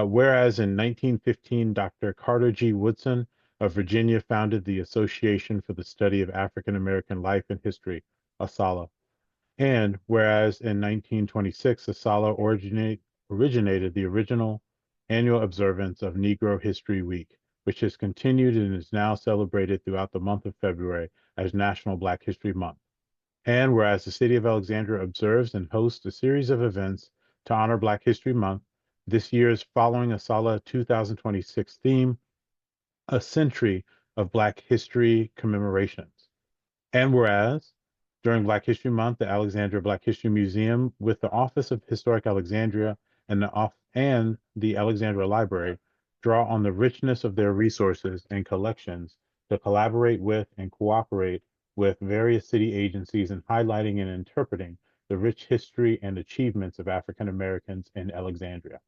Whereas in 1915, Dr. Carter G. Woodson of Virginia founded the Association for the Study of African American Life and History, ASALH. And whereas in 1926, ASALH originated the original annual observance of Negro History Week, which has continued and is now celebrated throughout the month of February as National Black History Month. And whereas the city of Alexandria observes and hosts a series of events to honor Black History Month, this year is following ASALH 2026 theme, A Century of Black History Commemorations. And whereas during Black History Month, the Alexandria Black History Museum, with the Office of Historic Alexandria and the Alexandria Library, draw on the richness of their resources and collections to collaborate with and cooperate with various city agencies in highlighting and interpreting the rich history and achievements of African Americans in Alexandria.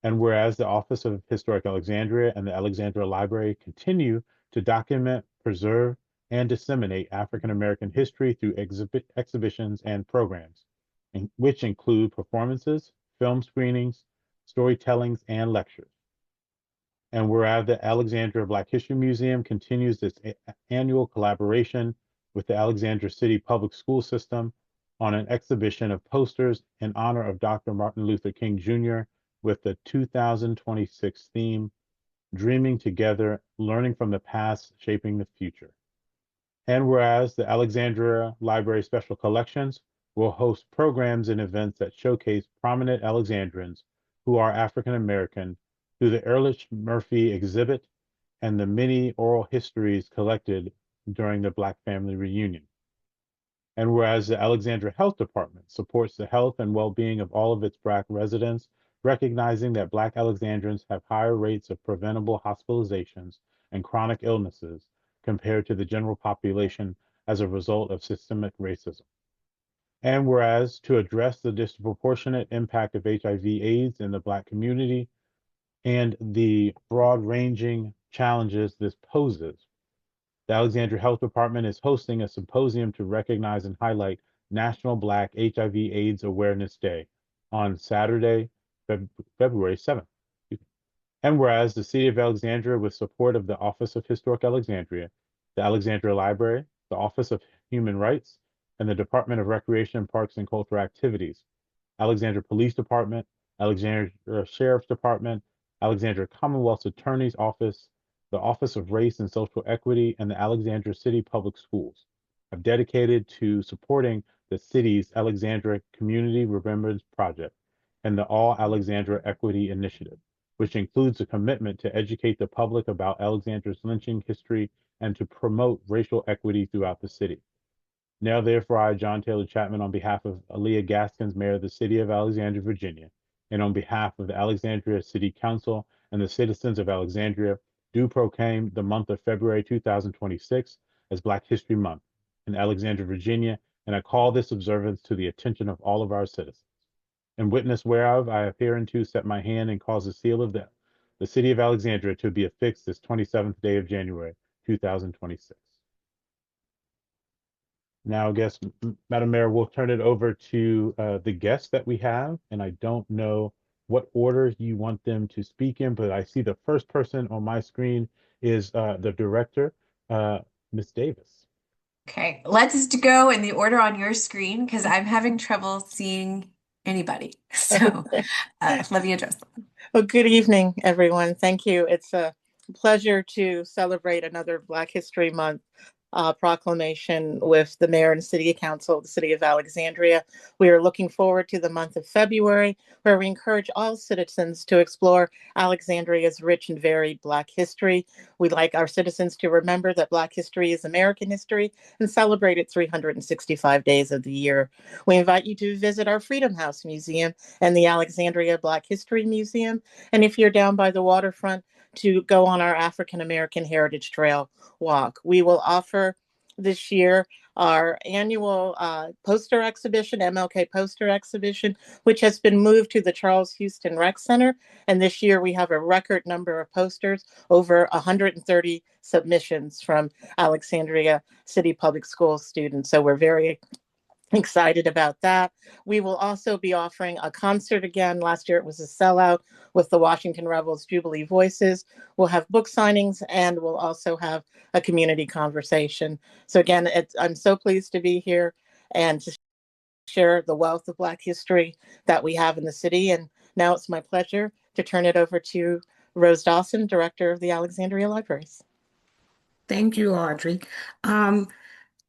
And whereas the Office of Historic Alexandria and the Alexandria Library continue to document, preserve, and disseminate African American history through exhibitions and programs, which include performances, film screenings, storytellings, and lectures. And whereas the Alexandria Black History Museum continues its annual collaboration with the Alexandria City Public School System on an exhibition of posters in honor of Dr. Martin Luther King Jr. with the 2026 theme, Dreaming Together, Learning from the Past, Shaping the Future. And whereas the Alexandria Library Special Collections will host programs and events that showcase prominent Alexandrians who are African American through the Ehrlich Murphy exhibit and the many oral histories collected during the Black Family Reunion. And whereas the Alexandria Health Department supports the health and well-being of all of its Black residents, recognizing that Black Alexandrians have higher rates of preventable hospitalizations and chronic illnesses compared to the general population as a result of systemic racism. And whereas to address the disproportionate impact of HIV/AIDS in the Black community and the broad-ranging challenges this poses, the Alexandria Health Department is hosting a symposium to recognize and highlight National Black HIV/AIDS Awareness Day on Saturday, February 7th. And whereas the City of Alexandria, with support of the Office of Historic Alexandria, the Alexandria Library, the Office of Human Rights, and the Department of Recreation, Parks, and Cultural Activities, Alexandria Police Department, Alexandria Sheriff's Department, Alexandria Commonwealth's Attorney's Office, the Office of Race and Social Equity, and the Alexandria City Public Schools have dedicated to supporting the city's Alexandria Community Remembrance Project and the All Alexandria Equity Initiative, which includes a commitment to educate the public about Alexandria's lynching history and to promote racial equity throughout the city. Now, therefore, I, John Taylor Chapman, on behalf of Aaliyah Gaskins, Mayor of the City of Alexandria, Virginia, and on behalf of the Alexandria City Council and the citizens of Alexandria, do proclaim the month of February 2026 as Black History Month in Alexandria, Virginia, and I call this observance to the attention of all of our citizens. In witness whereof, I have hereunto set my hand and caused the seal of the City of Alexandria to be affixed this 27th day of January, 2026. Now, I guess, Madam Mayor, we'll turn it over to the guests that we have, and I don't know what order you want them to speak in, but I see the first person on my screen is the director, Ms. Davis. Okay, let's go in the order on your screen because I'm having trouble seeing anybody. So let me address them. Well, good evening, everyone. Thank you. It's a pleasure to celebrate another Black History Month proclamation with the mayor and city council of the city of Alexandria. We are looking forward to the month of February, where we encourage all citizens to explore Alexandria's rich and varied Black history. We'd like our citizens to remember that Black history is American history and celebrate it 365 days of the year. We invite you to visit our Freedom House Museum and the Alexandria Black History Museum. And if you're down by the waterfront, to go on our African American Heritage Trail walk. We will offer this year our annual poster exhibition, MLK poster exhibition, which has been moved to the Charles Houston Rec Center. And this year we have a record number of posters, over 130 submissions from Alexandria City Public School students. So we're very excited about that. We will also be offering a concert again. Last year it was a sellout with the Washington Rebels Jubilee Voices. We'll have book signings and we'll also have a community conversation. So again, I'm so pleased to be here and to share the wealth of Black history that we have in the city. And now it's my pleasure to turn it over to Rose Dawson, Director of the Alexandria Libraries. Thank you, Audrey. Um,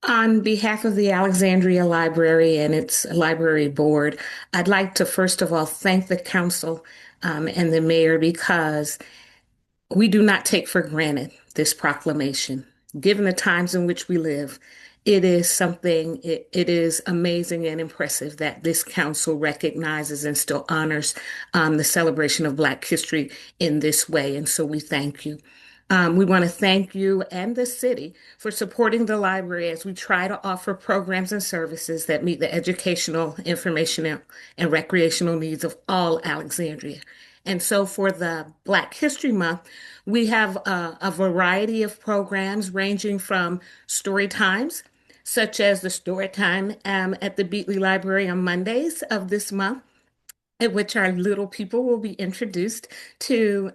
on behalf of the Alexandria Library and its library board, I'd like to first of all thank the council and the mayor because we do not take for granted this proclamation. Given the times in which we live, it is amazing and impressive that this council recognizes and still honors the celebration of Black history in this way. And so we thank you. We want to thank you and the city for supporting the library as we try to offer programs and services that meet the educational, informational, and recreational needs of all Alexandria. And so for the Black History Month, we have a variety of programs ranging from story times, such as the story time at the Beatley Library on Mondays of this month, at which our little people will be introduced to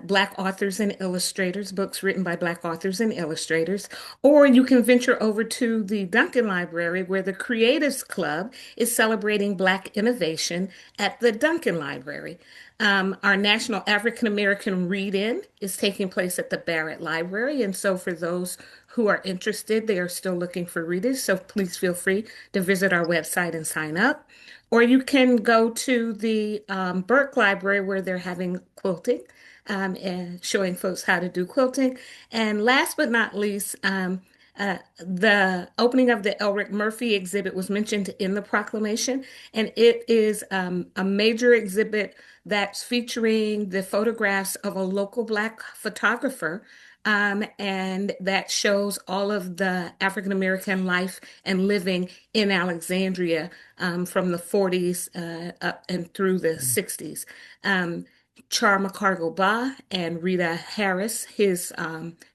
Black authors and illustrators, books written by Black authors and illustrators. Or you can venture over to the Duncan Library, where the Creatives Club is celebrating Black innovation at the Duncan Library. Our National African American Read-In is taking place at the Barrett Library. And so for those who are interested, they are still looking for readers. So please feel free to visit our website and sign up. Or you can go to the Burke Library where they're having quilting and showing folks how to do quilting. And last but not least, the opening of the Elric Murphy exhibit was mentioned in the proclamation, and it is a major exhibit that's featuring the photographs of a local Black photographer. And that shows all of the African American life and living in Alexandria from the 40s up and through the 60s. Char McCargo Ba and Rita Harris, his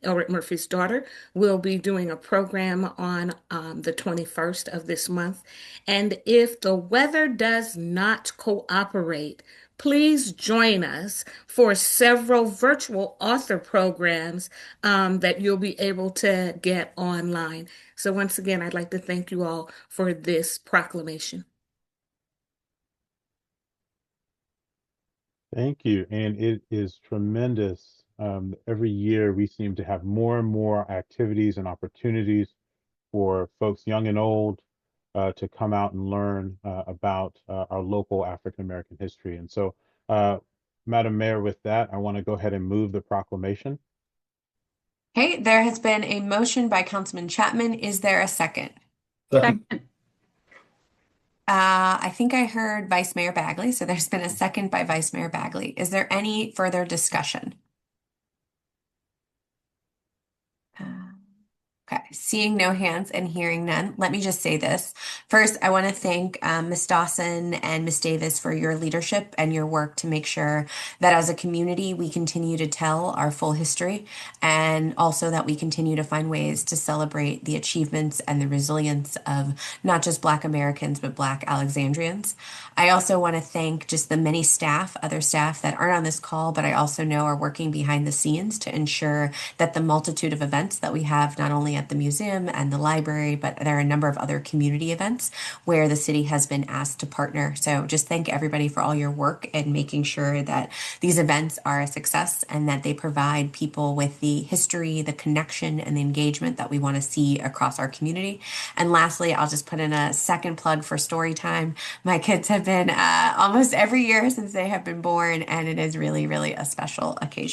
Elric Murphy's daughter, will be doing a program on the 21st of this month. And if the weather does not cooperate, please join us for several virtual author programs that you'll be able to get online. So once again, I'd like to thank you all for this proclamation. Thank you. And it is tremendous. Every year we seem to have more and more activities and opportunities for folks young and old to come out and learn about our local African American history. And so, Madam Mayor, with that, I want to go ahead and move the proclamation. Okay, there has been a motion by Councilman Chapman. Is there a second? Second. I think I heard Vice Mayor Bagley, so there's been a second by Vice Mayor Bagley. Is there any further discussion? Okay, seeing no hands and hearing none, let me just say this. First, I want to thank Ms. Dawson and Ms. Davis for your leadership and your work to make sure that as a community, we continue to tell our full history and also that we continue to find ways to celebrate the achievements and the resilience of not just Black Americans, but Black Alexandrians. I also want to thank just the many staff, other staff that aren't on this call, but I also know are working behind the scenes to ensure that the multitude of events that we have, not only at the museum and the library, but there are a number of other community events where the city has been asked to partner. So just thank everybody for all your work and making sure that these events are a success and that they provide people with the history, the connection, and the engagement that we want to see across our community. And lastly, I'll just put in a second plug for story time. My kids have been almost every year since they have been born, and it is really, really a special occasion.